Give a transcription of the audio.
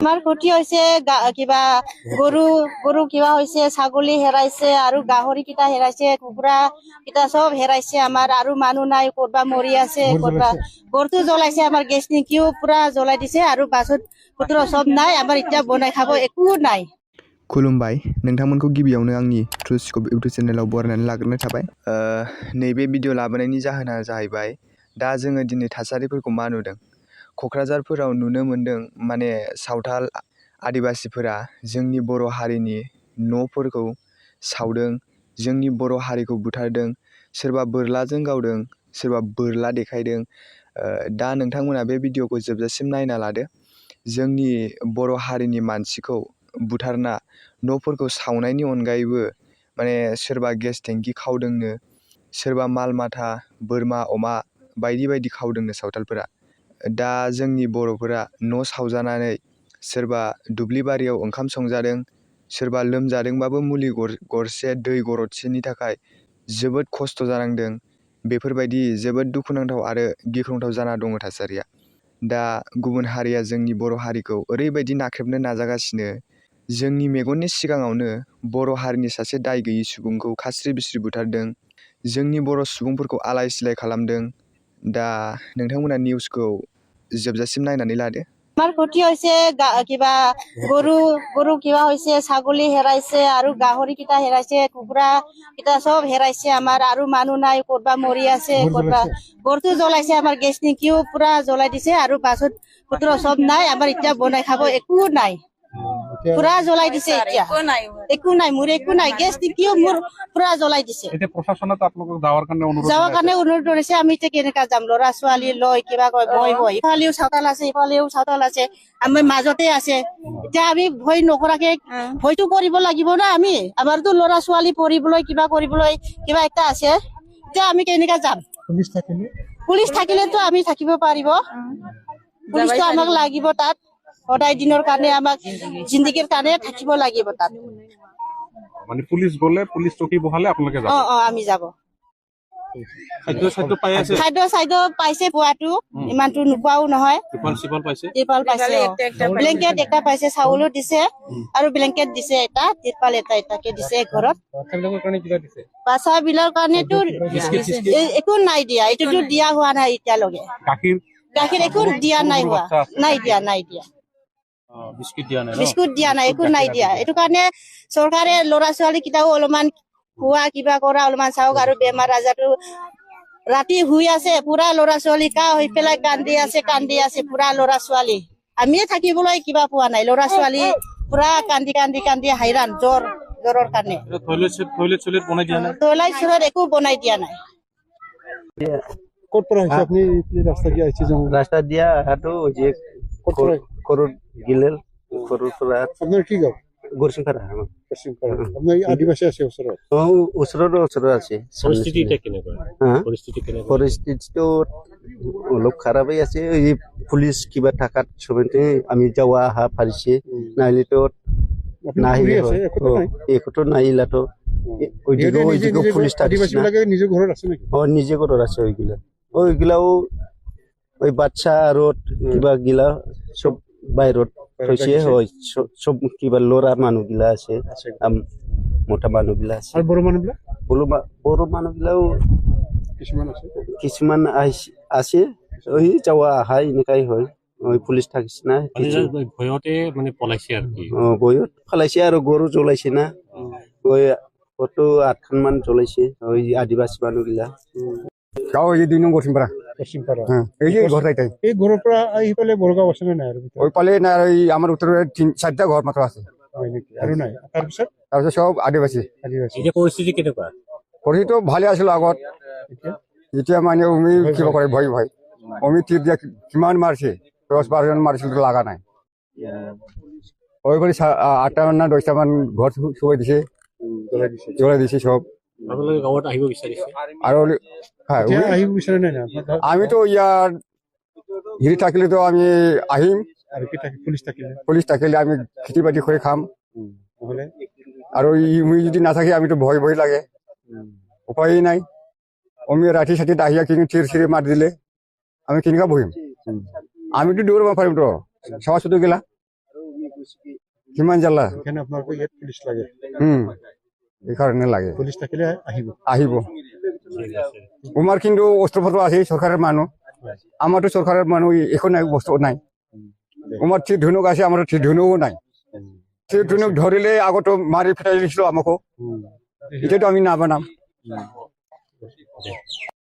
আমাৰ ক্ষতি হৈছে কিবা গৰু কিবা হৈছে, ছাগলী হেৰাইছে আৰু গাহৰি কিটা হেৰাইছে, কুকুৰা কিটা সব হেৰাইছে আমাৰ। আৰু মানুহ নাই, ক'ৰবা মৰি আছে, ক'ৰবা ঘৰটো জ্বলাইছে। আমাৰ গেছ টেংকিও পুৰা জ্বলাই দিছে আৰু বাছত পুত্ৰ সব নাই। আমাৰ এতিয়া বনাই খাব একো নাই। खुलुमबाय नोंथांमोनखौ गिबियावनो आंनि ट्रुस्क'प इउटुब चेनेलाव बरायनानै लाग्रोनाय थाबाय। नैबे भिडिअ लाबोनायनि जाहोना जाहैबाय दा जोङो दिनै थासारिफोरखौ मा नुदों क'क्राझारफोराव नुनो मोन्दों। माने सावथाल आदिबासिफोरा जोंनि बर' हारिनि न'फोरखौ सावदों, जोंनि बर' हारिखौ बुथारदों, सोरबा बोरलाजों गावदों, सोरबा बोरला देखायदों। दा नोंथांमोना बे भिडिअखौ जोबजासिम नायना लादो। जोंनि बर' हारिनि मानसिखौ बुथारना न'फोरखौ सावनायनि अनगायैबो माने सोरबा गेस टेंकि खावदोंनो, सोरबा माल माथा बोरमा अमा बायदि बायदि खावदोंनो सावथालफोरा। दा जोंनि बर'फोरा न' सावजानानै सोरबा दुब्लि बारियाव ओंखाम संजादों, सोरबा लोमजादोंबाबो मुलि गरसे दै गरदसेनि थाखाय जोबोद खस्थ' जानांदों। बेफोरबायदि जोबोद दुखुनांथाव आरो गिख्रंथाव जाना दङ थासारिया। दा गुबुन हारिया जोंनि बर' हारिखौ ओरैबायदि नाख्रेबनो नाजागासिनो, जोंनि मेगननि सिगाङावनो बर' हारिनि सासे दाय गैयि सुबुंखौ खास्रि बिस्रि बुथारदों, जोंनि बर' सुबुंफोरखौ आलाय सिलाय खालामदों। दा नोंथांमोना निउसखौ जोबजासिम नायनानै लादो। আমাৰ ক্ষতি হৈছে কিবা গৰু কিবা হৈছে, ছাগলী হেৰাইছে আৰু গাহৰি কিটা হেৰাইছে, কুকুৰা কিটা সব হেৰাইছে আমাৰ। আৰু মানুহ নাই, ক'ৰবা মৰি আছে, ক'ৰবা ঘৰটো জ্বলাইছে। আমাৰ গেছ টেংকিও পুৰা জ্বলাই দিছে আৰু বাছত পুত্ৰ সব নাই। আমাৰ এতিয়া বনাই খাব একো নাই, পুৰা জ্বলাই দিছে। এতিয়া একো নাই, মোৰ একো নাই। গেছ টেংকিও মোৰ পুৰা জ্বলাই দিছে। যাৱাৰ কাৰণে অনুৰোধ কৰিছে। আমি এতিয়া কেনেকা যাম, ল'ৰা ছোৱালী লৈ কিবা কয় ভয় ইফালেও চাউতাল আছে, ইফালেও চাউতাল আছে, আমি মাজতে আছে। এতিয়া আমি ভয় নকৰাকে ভয়তো কৰিব লাগিব না। আমি আমাৰতো ল'ৰা ছোৱালী পঢ়িবলৈ কিবা কৰিবলৈ কিবা এটা আছে। এতিয়া আমি কেনেকা যাম? পুলিচ থাকিলেতো আমি থাকিব পাৰিব, পুলিচটো আমাক লাগিব তাত সদায় দিনৰ কাৰণে, আমাক জিন্দগীৰ কাৰণে থাকিব লাগিব তাত। মানে পুলিচ গ'লে পুলিচ চকী বহালে আপোনালোকে যাব? আমি যাব। খাদ্য পাই আছে? খাদ্য পাইছে, পোৱাটো ইমানটো নোপোৱাও নহয়। ত্ৰিপাল পাইছে, ব্লেংকেট এটা পাইছে, চাউলো দিছে আৰু ব্লেংকেট দিছে এটা, ত্ৰিপাল এটাকে দিছে ঘৰত। বাচ্চা বিলাকৰ কাৰণেতো একো নাই দিয়া, এইটোতো দিয়া হোৱা নাই এতিয়ালৈকে। গাখীৰ একো দিয়া নাই হোৱা, নাই দিয়া। বিস্কুট দিয়া নাই, একো নাই দিয়া। এইটো কাৰণে চৰকাৰে ল'ৰা ছোৱালী কেইটাও অলপমান খোৱা কিবা কৰা অলপমান চাওক। আৰু বেমাৰ আজাৰটো ৰাতি শুই আছে, পুৰা ল'ৰা ছোৱালী কাহ হৈ পেলাই কান্দি আছে পুৰা ল'ৰা ছোৱালী। আমিয়ে থাকিবলৈ কিবা পোৱা নাই, ল'ৰা ছোৱালী পুৰা কান্দি হাইৰাণ জ্বৰৰ কাৰণে। টয়লেট চয়লেট একো বনাই দিয়া নাই। ক'ত পৰা হৈছে আপুনি? ৰাস্তা দিয়া আহিছে, ৰাস্তা দিয়া আহাটো যে কৰোত গিলেল কৰোৰ পৰা। আপোনাৰ কি গাঁও? গৰচিংপাৰা। আপোনাৰ আদিবাসী আছে ওচৰত? ওচৰত আছে। পৰিস্থিতিটো অলপ খাৰাপেই আছে। এই পুলিচ কিবা থাকাত চবতে আমি যাৱা অহা পাৰিছে, নাহিলেতো নাহিলে একোতো নাহিলাতো পুলিচ নিজৰ ঘৰত আছে নেকি? নিজে ঘৰত আছে। ওইগিলাও ওই বাচ্চা আৰু কিবা গিলা সব বাহিৰত থৈছে। সব কিবা ল'ৰা মানুহগিলা আছে, মোটা মানুহগিলা আছে। বড়ো মানুহবিলাক? বড়ো মানুহগিলাও কিছুমান আছে। ওই যাৱা আহা এনেকাই হয়। ওই পুলিচ থাকিছে না, ভয়তে মানে পলাইছে আর কি। ভয়ত পলাইছে আৰু গৰু জ্বলাইছে না। ওই কত 8খান মান জ্বলাইছে ওই আদিবাসী মানুহগিলা। গাঁও এই 2 নং গৰচিংপাৰা। এই যে ঘৰ এটাই, এই ঘৰৰ পৰা আহি পেলাই বৰগাঁও আছে নে নাই? ওই পালে না, আমাৰ উত্তৰে 3-4টা ঘৰ মাত্ৰ আছে। আৰু নাই? তাৰপিছত সব আদিবাসী। পৰিস্থিতি কেনেকুৱা? পৰিস্থিতি ভালে আছিল আগত, এতিয়া মানে উমি কিবা কৰে ভয় অমি তীর দিয়া কিমান মারছে, 10-12 জন মারছিল, লাগা নাই। ওই করে 8টা না 10টা মান ঘর সবাই দিছে, জ্বলাই দিছে সব। গাঁৱত আহিব বিচাৰিছে আৰু আহিব বিচাৰে নাই? আমিতো ইয়াৰ হেৰি থাকিলে তো আমি আহিম, পুলিচ থাকিলে আমি খেতি বাতি করে খাম। আর উমি যদি না থাকে আমি তো ভয় লাগে, উপায় নাই। আমি রাতি সাথে আহিয়া কিনে তীর ছিঁড়ে মার দিলে আমি কেনেকা বহিম? আমি তো দৌড় পাৰিম তো, সমাজ গেলা কিমান জ্বালা এখানে আপোনালোকৰ ইয়াত পুলিচ লাগে এইকাৰণে লাগে পুলিচ থাকিলে আহিব আহিব আমাৰ কিন্তু অস্ত্ৰ পত্ৰ আছে চৰকাৰৰ মানুহ আমাৰতো চৰকাৰৰ মানুহ একো নাই বস্তু নাই আমাৰ ঠিক ধনুক আছে আমাৰ ঠিক ধনুকো নাই ঠিক ধনুক ধৰিলে আগতো মাৰি ফেটাই দিছিলো আমাকো এতিয়াতো আমি নাবনাম